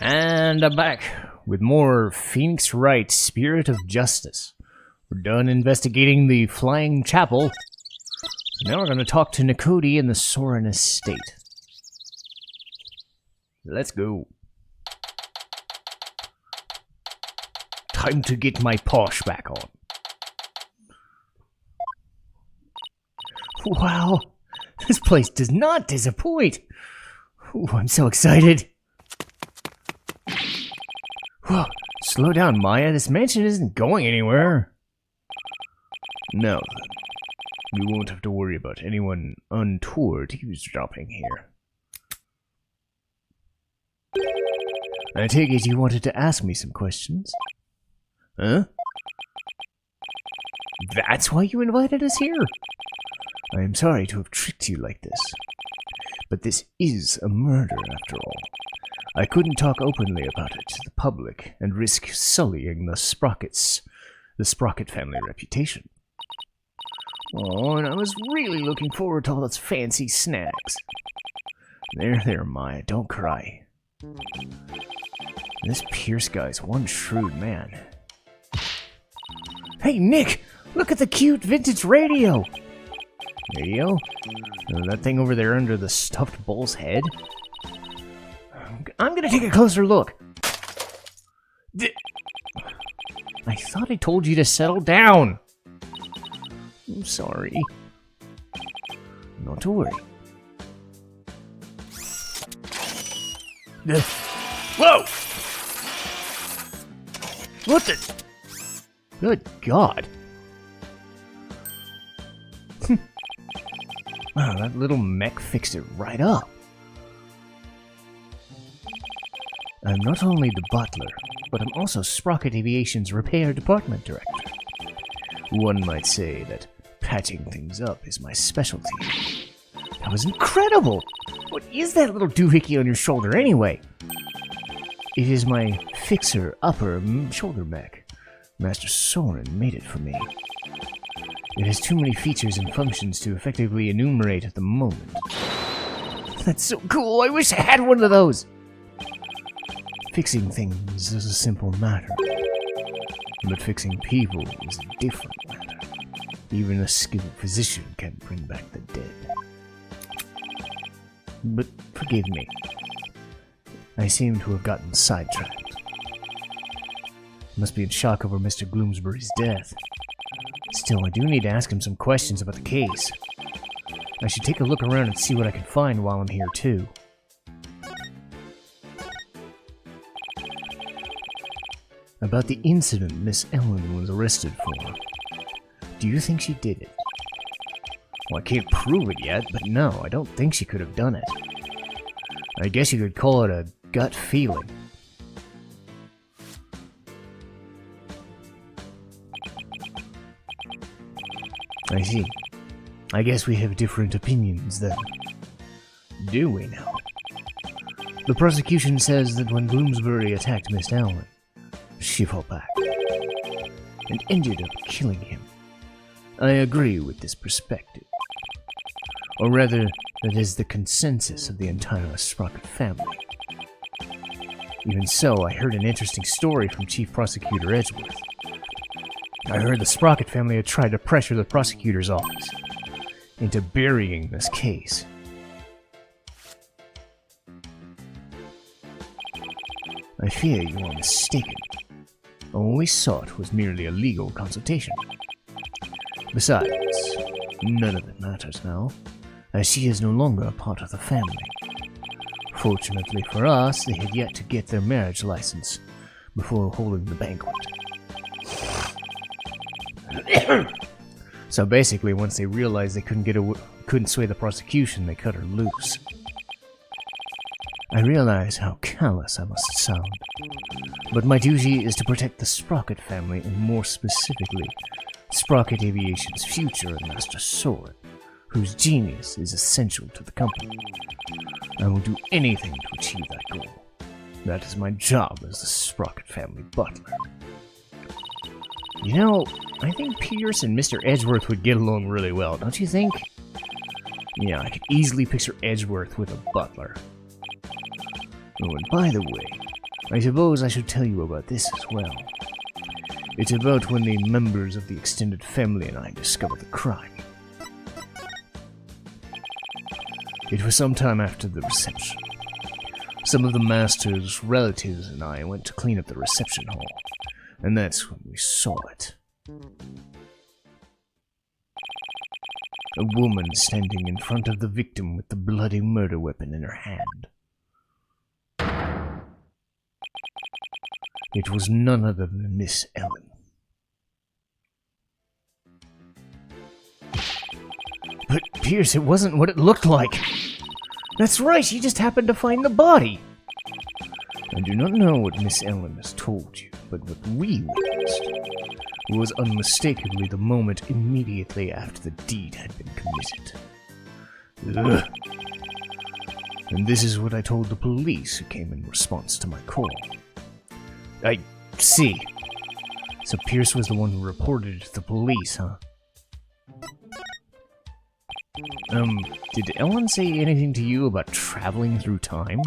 And I'm back with more Phoenix Wright Spirit of Justice. We're done investigating the Flying Chapel. Now we're going to talk to Nekotachin in the Soren estate. Let's go. Time to get my posh back on. Wow, this place does not disappoint. Ooh, I'm so excited. Whoa, slow down, Maya. This mansion isn't going anywhere. No, we won't have to worry about anyone untoward eavesdropping here. I take it you wanted to ask me some questions? Huh? That's why you invited us here? I am sorry to have tricked you like this. But this is a murder, after all. I couldn't talk openly about it to the public and risk sullying the Sprocket family reputation. Oh, and I was really looking forward to all those fancy snacks. There, Maya, don't cry. This Pierce guy's one shrewd man. Hey, Nick! Look at the cute vintage radio! Radio? That thing over there under the stuffed bull's head? I'm gonna take a closer look. I thought I told you to settle down. I'm sorry. Not to worry. Whoa! What the? Good God. Wow, that little mech fixed it right up. I'm not only the butler, but I'm also Sprocket Aviation's repair department director. One might say that patching things up is my specialty. That was incredible! What is that little doohickey on your shoulder anyway? It is my fixer upper shoulder mech. Master Soren made it for me. It has too many features and functions to effectively enumerate at the moment. That's so cool! I wish I had one of those! Fixing things is a simple matter, but fixing people is a different matter. Even a skilled physician can't bring back the dead. But forgive me. I seem to have gotten sidetracked. Must be in shock over Mr. Gloomsbury's death. Still, I do need to ask him some questions about the case. I should take a look around and see what I can find while I'm here, too. About the incident Miss Ellen was arrested for. Do you think she did it? Well, I can't prove it yet, but no, I don't think she could have done it. I guess you could call it a gut feeling. I see. I guess we have different opinions then. Do we now? The prosecution says that when Bloomsbury attacked Miss Allen, she fought back and ended up killing him. I agree with this perspective. Or rather, that is the consensus of the entire Sprocket family. Even so, I heard an interesting story from Chief Prosecutor Edgeworth. I heard the Sprocket family had tried to pressure the prosecutor's office into burying this case. I fear you are mistaken. All we sought was merely a legal consultation. Besides, none of it matters now, as she is no longer a part of the family. Fortunately for us, they had yet to get their marriage license before holding the banquet. So basically, once they realized they couldn't sway the prosecution, they cut her loose. I realize how callous I must sound, but my duty is to protect the Sprocket family, and more specifically, Sprocket Aviation's future and Master Soren, whose genius is essential to the company. I will do anything to achieve that goal. That is my job as the Sprocket family butler. You know, I think Pierce and Mr. Edgeworth would get along really well, don't you think? Yeah, I could easily picture Edgeworth with a butler. Oh, and by the way, I suppose I should tell you about this as well. It's about when the members of the extended family and I discovered the crime. It was sometime after the reception. Some of the master's relatives and I went to clean up the reception hall, and that's when we saw it. A woman standing in front of the victim with the bloody murder weapon in her hand. It was none other than Miss Ellen. But, Pierce, it wasn't what it looked like. That's right, she just happened to find the body. I do not know what Miss Ellen has told you, but what we witnessed was unmistakably the moment immediately after the deed had been committed. Ugh. And this is what I told the police who came in response to my call. I see. So Pierce was the one who reported it to the police, huh? Did Ellen say anything to you about traveling through time?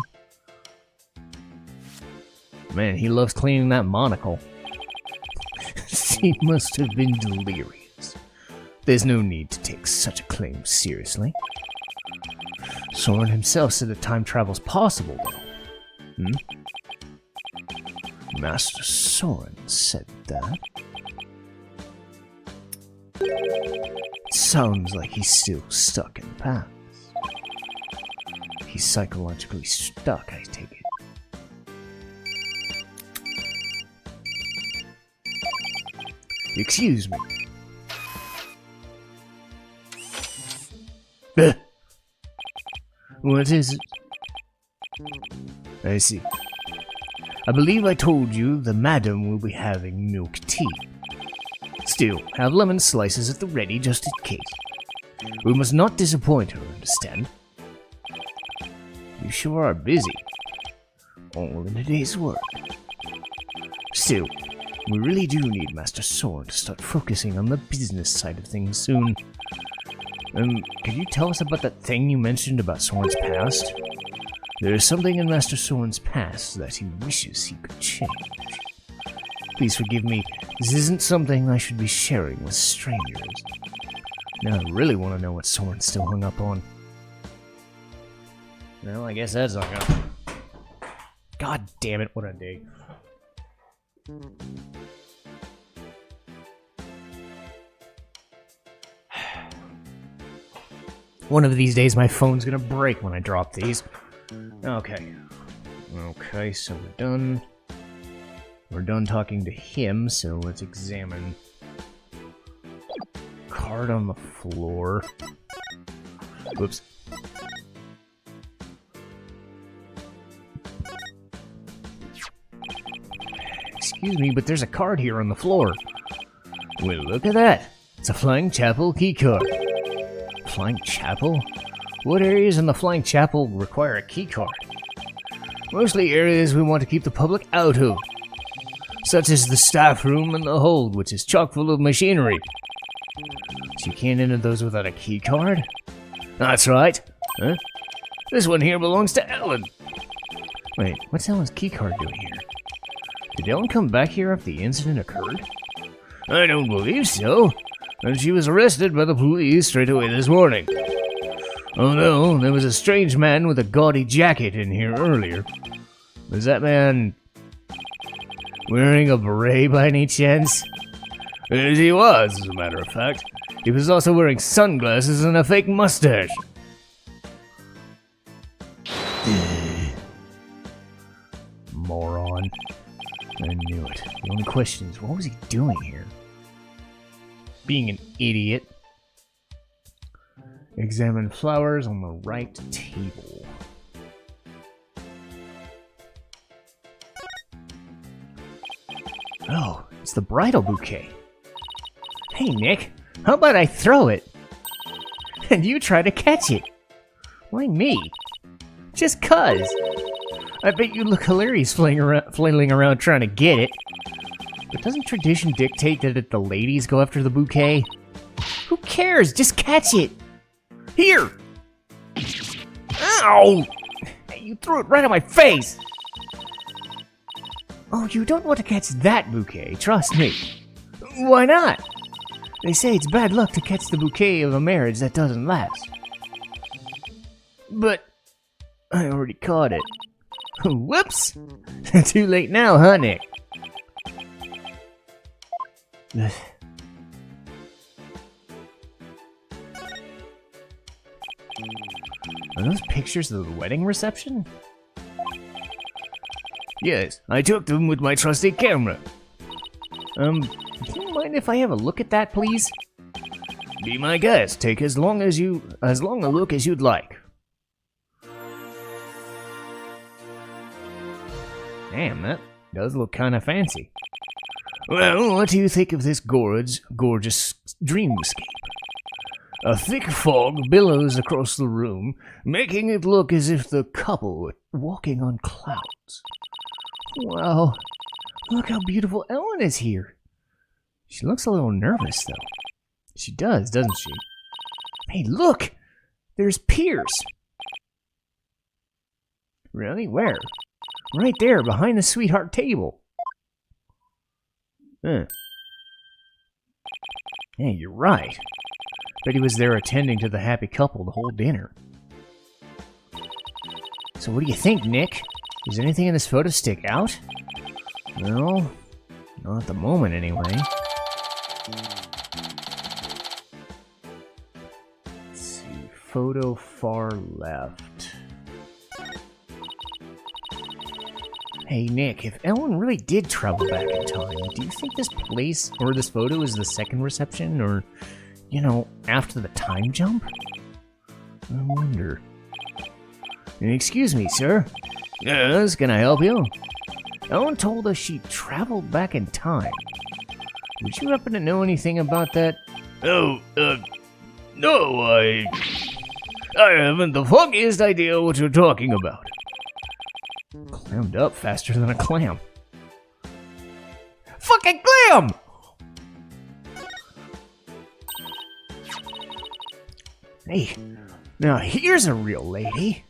Man, he loves cleaning that monocle. She must have been delirious. There's no need to take such a claim seriously. Soren himself said that time travel's possible, though. Master Soren said that. Sounds like he's still stuck in the past. He's psychologically stuck, I take it. Excuse me. What is it? I see. I believe I told you the madam will be having milk tea. Still, have lemon slices at the ready just in case. We must not disappoint her, understand? You sure are busy. All in a day's work. Still, we really do need Master Soren to start focusing on the business side of things soon. Could you tell us about that thing you mentioned about Soren's past? There is something in Master Soren's past that he wishes he could change. Please forgive me, this isn't something I should be sharing with strangers. Now I really want to know what Soren's still hung up on. Well, I guess that's hung up. God damn it, what a day. One of these days my phone's gonna break when I drop these. Okay. Okay, so we're done. We're done talking to him, so let's examine. Card on the floor. Whoops. Excuse me, but there's a card here on the floor. Well, look at that. It's a Flying Chapel keycard. Flying Chapel? What areas in the Flying Chapel require a keycard? Mostly areas we want to keep the public out of, such as the staff room and the hold, which is chock full of machinery. So you can't enter those without a keycard? That's right. Huh? This one here belongs to Ellen. Wait, what's Ellen's keycard doing here? Did Ellen come back here after the incident occurred? I don't believe so. And she was arrested by the police straight away this morning. Oh no, there was a strange man with a gaudy jacket in here earlier. Was that man wearing a beret by any chance? Yes, he was, as a matter of fact. He was also wearing sunglasses and a fake mustache. Moron. I knew it. The only question is, what was he doing here? Being an idiot. Examine flowers on the right table. Oh, it's the bridal bouquet. Hey, Nick, how about I throw it? And you try to catch it. Why me? Just 'cause. I bet you look hilarious flailing around trying to get it. But doesn't tradition dictate that the ladies go after the bouquet? Who cares? Just catch it. Here! Ow! You threw it right at my face! Oh, you don't want to catch that bouquet, trust me. Why not? They say it's bad luck to catch the bouquet of a marriage that doesn't last. But I already caught it. Whoops! Too late now, huh, Nick? Are those pictures of the wedding reception? Yes, I took them with my trusty camera. Do you mind if I have a look at that, please? Be my guest. Take as long a look as you'd like. Damn, that does look kind of fancy. Well, what do you think of this gorgeous dreamscape? A thick fog billows across the room, making it look as if the couple were walking on clouds. Wow, look how beautiful Ellen is here. She looks a little nervous, though. She does, doesn't she? Hey, look! There's Pierce! Really? Where? Right there, behind the sweetheart table. Huh. Hey, you're right. Bet he was there attending to the happy couple the whole dinner. So what do you think, Nick? Does anything in this photo stick out? Well, not at the moment, anyway. Let's see. Photo far left. Hey, Nick, if Ellen really did travel back in time, do you think this place or this photo is the second reception or, you know, after the time jump? I wonder. Excuse me, sir. Yes, can I help you? Ellen told us she traveled back in time. Would you happen to know anything about that? Oh, no, I haven't the foggiest idea what you're talking about. Clammed up faster than a clam. Fucking clam! Hey, now here's a real lady.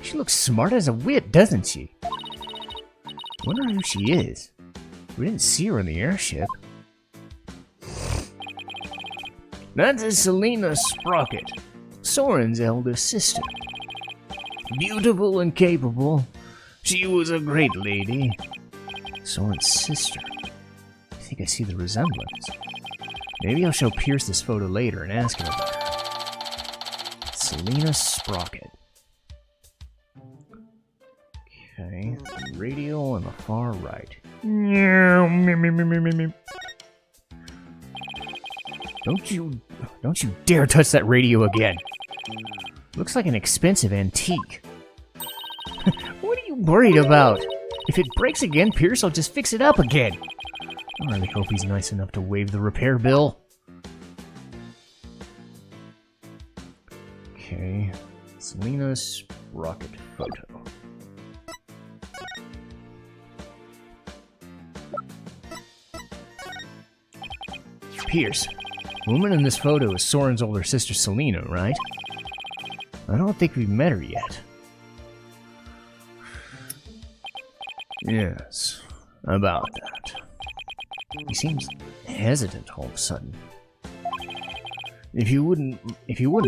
She looks smart as a whip, doesn't she? Wonder who she is. We didn't see her in the airship. That is Selena Sprocket, Soren's elder sister. Beautiful and capable, she was a great lady. Soren's sister. I think I see the resemblance. Maybe I'll show Pierce this photo later and ask him about her. Selena Sprocket. Okay, radio on the far right. Don't you dare touch that radio again. Looks like an expensive antique. What are you worried about? If it breaks again, Pierce will just fix it up again. I really hope he's nice enough to waive the repair bill. Okay, Selena Sprocket photo. Pierce, the woman in this photo is Soren's older sister Selena, right? I don't think we've met her yet. Yes, about that. He seems hesitant all of a sudden. If you wouldn't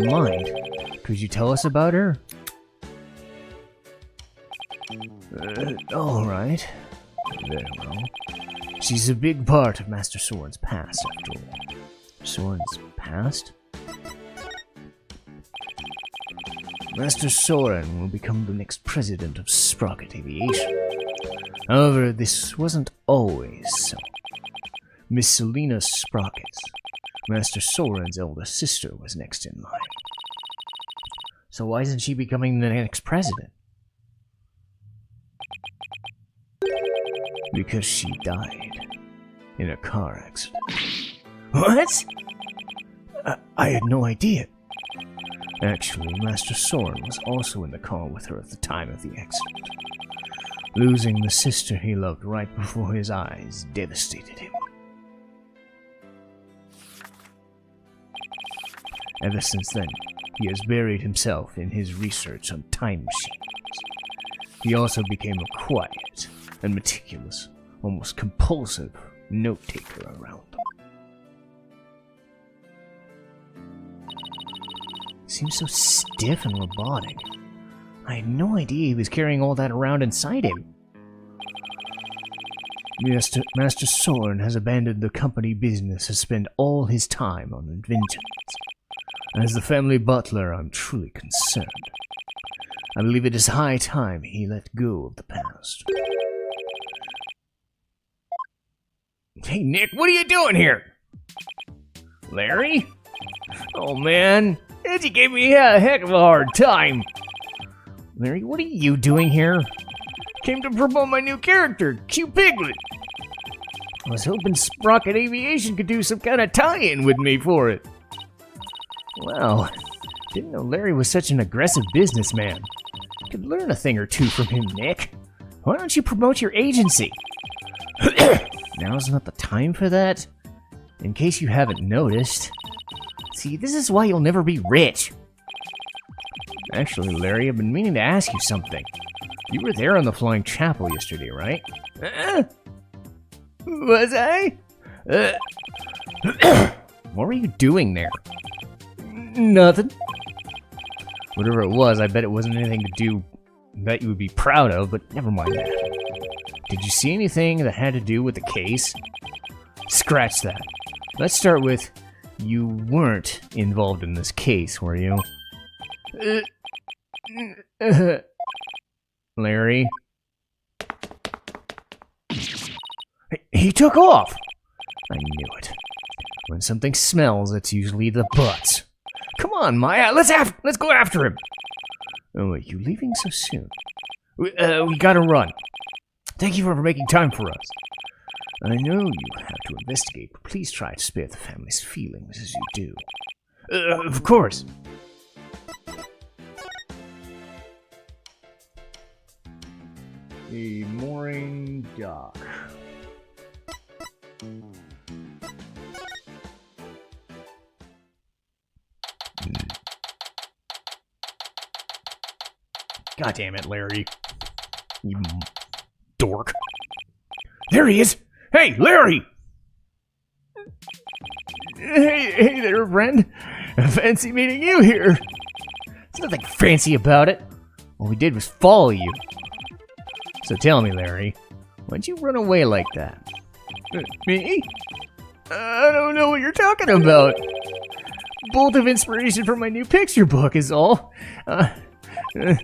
mind, could you tell us about her? All right. Very well. She's a big part of Master Soren's past, after all. Soren's past? Master Soren will become the next president of Sprocket Aviation. However, this wasn't always so. Miss Selena Sprocket, Master Soren's elder sister, was next in line. So why isn't she becoming the next president? Because she died in a car accident. What? I had no idea. Actually, Master Soren was also in the car with her at the time of the accident. Losing the sister he loved right before his eyes devastated him. Ever since then, he has buried himself in his research on time machines. He also became a quiet and meticulous, almost compulsive note-taker around them. Seems so stiff and robotic. I had no idea he was carrying all that around inside him. Master Soren has abandoned the company business to spend all his time on inventions. As the family butler, I'm truly concerned. I believe it is high time he let go of the past. Hey, Nick, what are you doing here? Larry? Oh, man. Edgy gave me a heck of a hard time. Larry, what are you doing here? Came to promote my new character, Q Piglet. I was hoping Sprocket Aviation could do some kind of tie-in with me for it. Wow, didn't know Larry was such an aggressive businessman. Could learn a thing or two from him, Nick. Why don't you promote your agency? Now's not the time for that. In case you haven't noticed. See, this is why you'll never be rich. Actually, Larry, I've been meaning to ask you something. You were there on the Flying Chapel yesterday, right? Was I? What were you doing there? Nothing. Whatever it was, I bet it wasn't anything to do that you would be proud of, but never mind that. Did you see anything that had to do with the case? Scratch that. Let's start with, you weren't involved in this case, were you? Larry? He took off! I knew it. When something smells, it's usually the butts. Come on, Maya, let's go after him! Oh, are you leaving so soon? We gotta run. Thank you for making time for us. I know you have to investigate, but please try to spare the family's feelings as you do. Of course. The mooring dock. God damn it, Larry. You dork. There he is! Hey, Larry! Hey there, friend. Fancy meeting you here. There's nothing fancy about it. All we did was follow you. So tell me, Larry, why'd you run away like that? Me? I don't know what you're talking about. Bolt of inspiration for my new picture book is all. It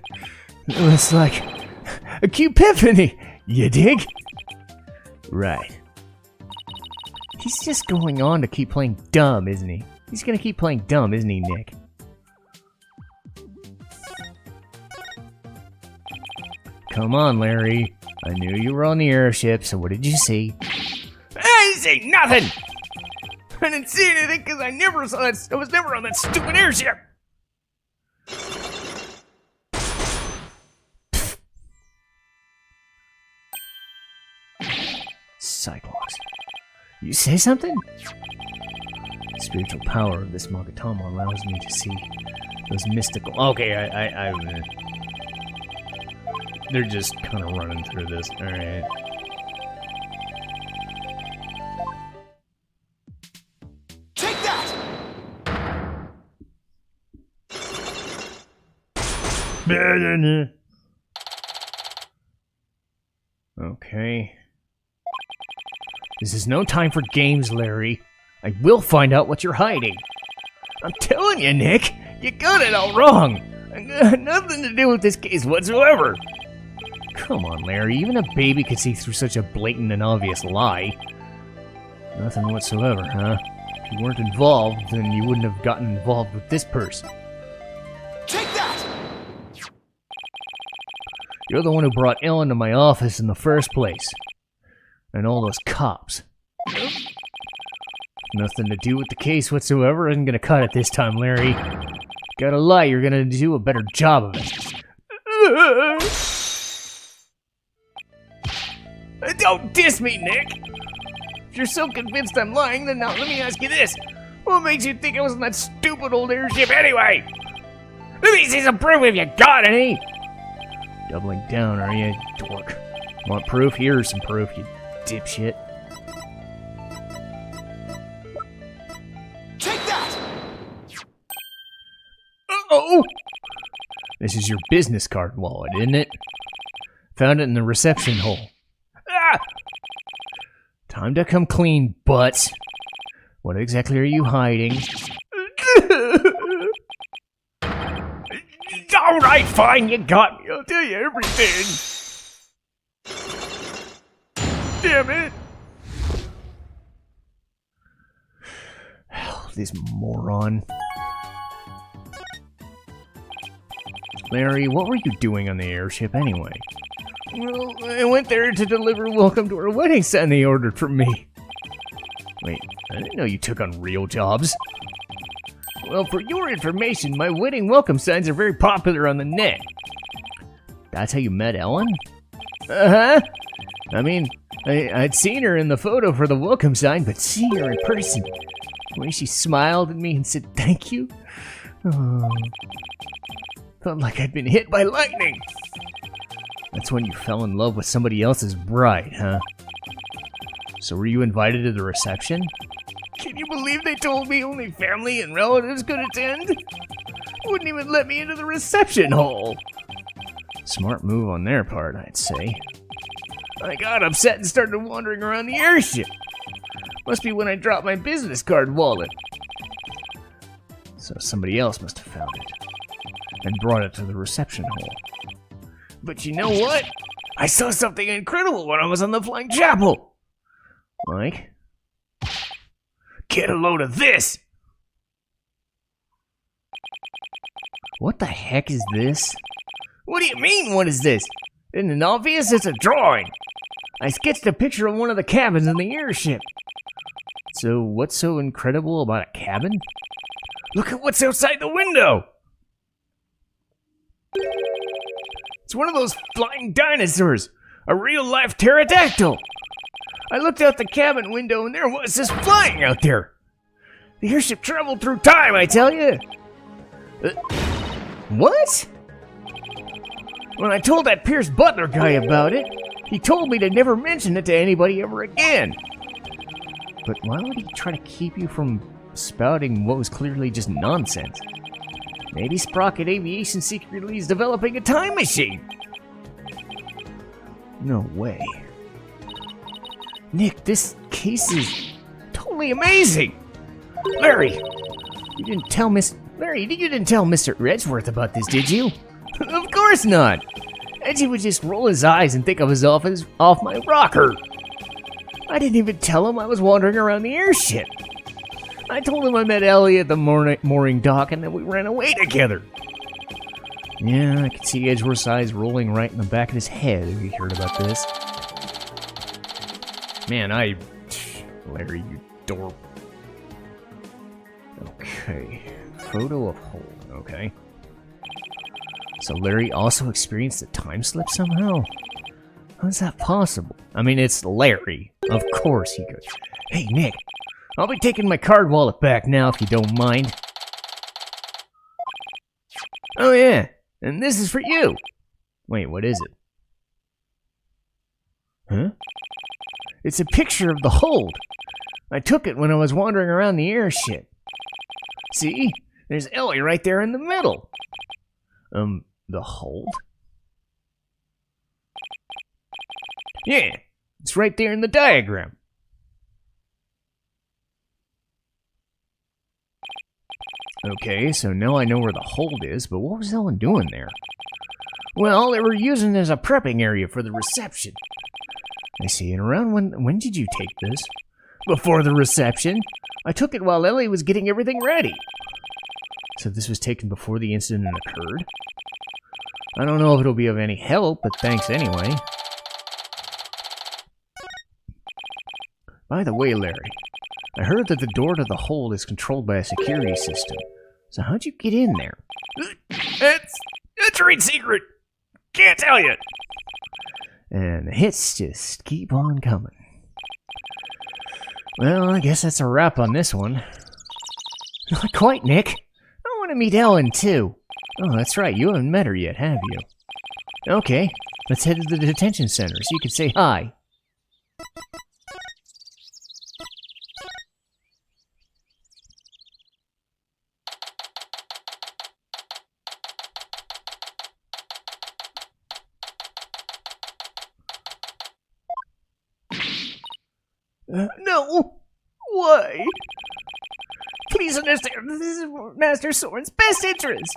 was like a Q-piphany, you dig? Right. He's just going on to keep playing dumb, isn't he? He's gonna keep playing dumb, isn't he, Nick? Come on, Larry. I knew you were on the airship, so what did you see? I didn't see nothing! I didn't see anything because I was never on that stupid airship! Cyclops. You say something? The spiritual power of this Magatama allows me to see those mystical... Okay, I they're just kind of running through this. Alright. Take that! Okay. This is no time for games, Larry. I will find out what you're hiding. I'm telling you, Nick, you got it all wrong. I got nothing to do with this case whatsoever. Come on, Larry, even a baby could see through such a blatant and obvious lie. Nothing whatsoever, huh? If you weren't involved, then you wouldn't have gotten involved with this person. Take that! You're the one who brought Ellen to my office in the first place. And all those cops. Nothing to do with the case whatsoever. Isn't gonna cut it this time, Larry. Gotta lie, you're gonna do a better job of it. Don't diss me, Nick! If you're so convinced I'm lying, then now let me ask you this. What makes you think I was on that stupid old airship anyway? Let me see some proof if you got any! Doubling down, are you, dork? Want proof? Here's some proof, you dipshit. Take that! Uh-oh! This is your business card wallet, isn't it? Found it in the reception hole. Ah! Time to come clean, butts. What exactly are you hiding? Alright, fine, you got me. I'll tell you everything. Damn it. This moron. Larry, what were you doing on the airship anyway? Well, I went there to deliver a welcome to our wedding sign they ordered from me. Wait, I didn't know you took on real jobs. Well, for your information, my wedding welcome signs are very popular on the net. That's how you met Ellen? Uh-huh. I mean, I'd seen her in the photo for the welcome sign, but seeing her in person, the way she smiled at me and said thank you, felt like I'd been hit by lightning. That's when you fell in love with somebody else's bride, huh? So were you invited to the reception? Can you believe they told me only family and relatives could attend? Wouldn't even let me into the reception hall. Smart move on their part, I'd say. I got upset and started wandering around the airship. Must be when I dropped my business card wallet. So somebody else must have found it and brought it to the reception hall. But you know what? I saw something incredible when I was on the Flying Chapel. Like? Get a load of this! What the heck is this? What do you mean, what is this? Isn't it obvious? It's a drawing! I sketched a picture of one of the cabins in the airship. So, what's so incredible about a cabin? Look at what's outside the window! It's one of those flying dinosaurs! A real-life pterodactyl! I looked out the cabin window and there was this flying out there! The airship traveled through time, I tell you! What? When I told that Pierce Butler guy about it, he told me to never mention it to anybody ever again. But why would he try to keep you from spouting what was clearly just nonsense? Maybe Sprocket Aviation secretly is developing a time machine! No way. Nick, this case is totally amazing! Larry! You didn't tell Mr. Edgeworth about this, did you? Of course not! Edgy would just roll his eyes and think I was off my rocker. I didn't even tell him I was wandering around the airship. I told him I met Ellie at the mooring dock and that we ran away together. Yeah, I could see Edgeworth's eyes rolling right in the back of his head if he heard about this. Man, Larry, you dork. Okay. Photo of Hold, okay. So Larry also experienced a time slip somehow? How's that possible? I mean, it's Larry. Of course he could. Hey, Nick. I'll be taking my card wallet back now if you don't mind. Oh yeah, and this is for you. Wait, what is it? Huh? It's a picture of the Hold. I took it when I was wandering around the airship. See? There's Ellie right there in the middle. The Hold? Yeah, it's right there in the diagram. Okay, so now I know where the Hold is, but what was Ellen doing there? Well, they were using it as a prepping area for the reception. I see, and around when did you take this? Before the reception. I took it while Ellie was getting everything ready. So this was taken before the incident occurred? I don't know if it'll be of any help, but thanks anyway. By the way, Larry, I heard that the door to the Hold is controlled by a security system. So how'd you get in there? It's a trade secret! Can't tell you! And the hits just keep on coming. Well, I guess that's a wrap on this one. Not quite, Nick. I want to meet Ellen, too. Oh, that's right. You haven't met her yet, have you? Okay, let's head to the detention center so you can say hi. No! Why? Please understand, this is Master Soren's best interest!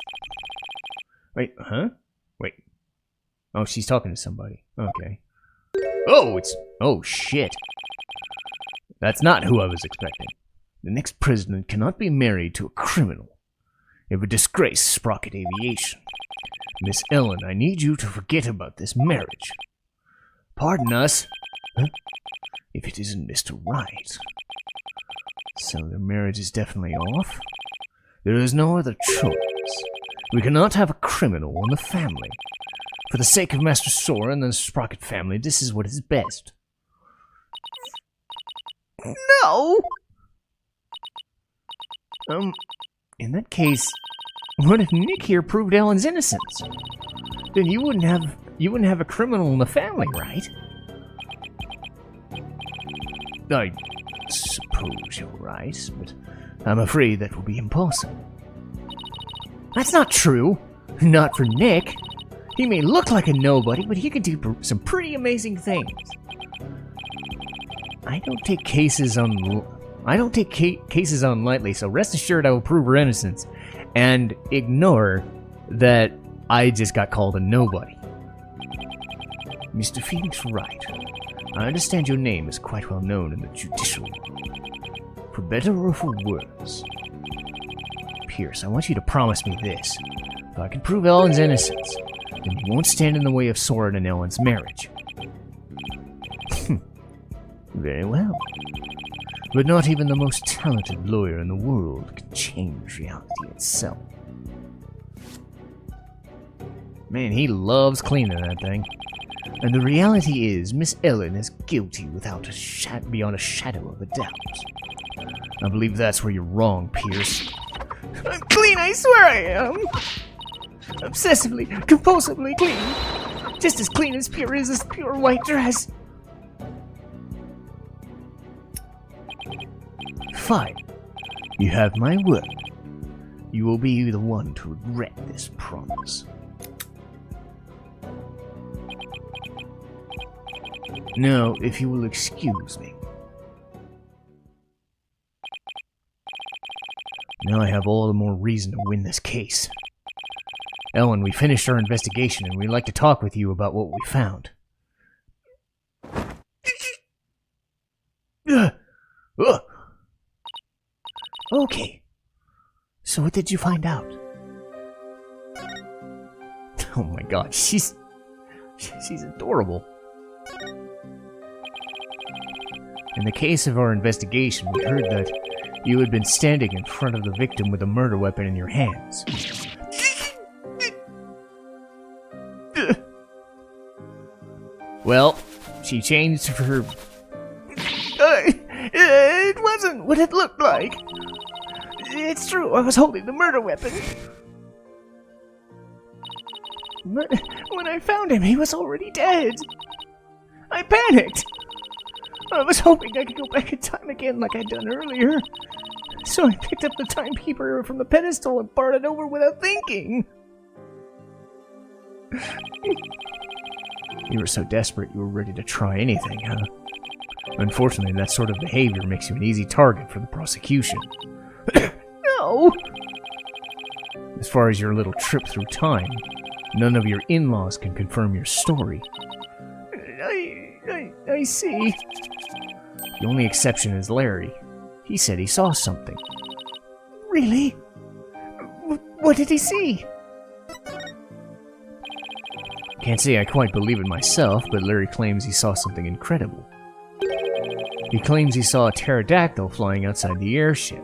Wait, huh? Wait. Oh, she's talking to somebody. Okay. Oh, shit. That's not who I was expecting. The next president cannot be married to a criminal. It would disgrace Sprocket Aviation. Miss Ellen, I need you to forget about this marriage. Pardon us. Huh? If it isn't Mr. Wright. So their marriage is definitely off? There is no other choice. We cannot have a criminal in the family. For the sake of Master Soren and the Sprocket family, this is what is best. No! In that case, what if Nick here proved Ellen's innocence? Then you wouldn't have a criminal in the family, right? I suppose you're right, but I'm afraid that will be impossible. That's not true. Not for Nick. He may look like a nobody, but he could do some pretty amazing things. I don't take cases on lightly, so rest assured I will prove her innocence, and ignore that I just got called a nobody. Mr. Phoenix Wright, I understand your name is quite well known in the judicial world. For better or for worse. Pierce, I want you to promise me this. If I can prove Ellen's innocence, then you won't stand in the way of Soren and Ellen's marriage. Very well. But not even the most talented lawyer in the world can change reality itself. Man, he loves cleaning that thing. And the reality is, Miss Ellen is guilty beyond a shadow of a doubt. I believe that's where you're wrong, Pierce. I'm clean, I swear I am! Obsessively, compulsively clean. Just as clean as pure as this pure white dress. Fine. You have my word. You will be the one to regret this promise. Now, if you will excuse me. Now I have all the more reason to win this case. Ellen, we finished our investigation and we'd like to talk with you about what we found. Okay. So what did you find out? Oh my god, she's adorable. In the case of our investigation, we heard that you had been standing in front of the victim with a murder weapon in your hands. Well, she changed her... it wasn't what it looked like. It's true, I was holding the murder weapon. But when I found him, he was already dead. I panicked. I was hoping I could go back in time again like I'd done earlier. So I picked up the timekeeper from the pedestal and barred it over without thinking. You were so desperate you were ready to try anything, huh? Unfortunately, that sort of behavior makes you an easy target for the prosecution. No! As far as your little trip through time, none of your in-laws can confirm your story. I see. The only exception is Larry. He said he saw something. Really? What did he see? Can't say I quite believe it myself, but Larry claims he saw something incredible. He claims he saw a pterodactyl flying outside the airship.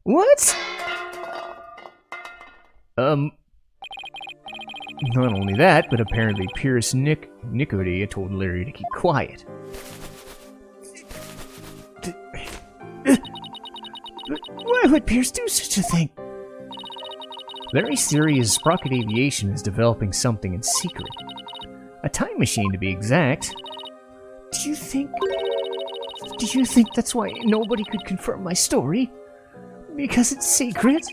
What? Not only that, but apparently Pierce Nekotachin told Larry to keep quiet. What Why would Pierce do such a thing? Very serious. Sprocket Aviation is developing something in secret. A time machine, to be exact. Do you think that's why nobody could confirm my story? Because it's secret?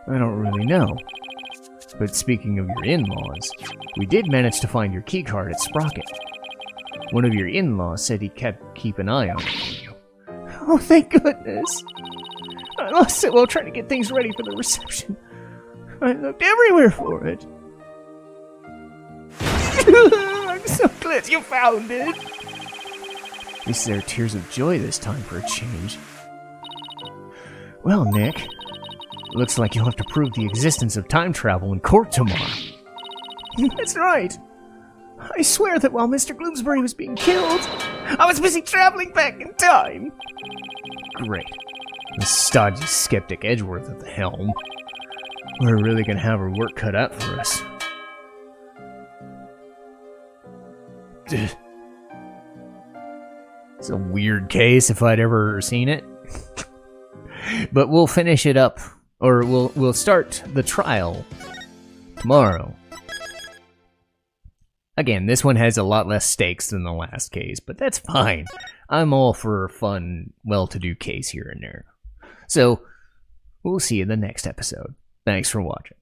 I don't really know. But speaking of your in-laws, we did manage to find your keycard at Sprocket. One of your in-laws said he keep an eye on it for you. Oh, thank goodness! I lost it while trying to get things ready for the reception. I looked everywhere for it. I'm so glad you found it! At least there are tears of joy this time for a change. Well, Nick, looks like you'll have to prove the existence of time travel in court tomorrow. That's right! I swear that while Mr. Gloomsbury was being killed, I was busy traveling back in time! Great. The stodgy skeptic Edgeworth at the helm. We're really gonna have our work cut out for us. It's a weird case if I'd ever seen it. But we'll finish it up, or we'll start the trial tomorrow. Again, this one has a lot less stakes than the last case, but that's fine. I'm all for a fun, well-to-do case here and there. So, we'll see you in the next episode. Thanks for watching.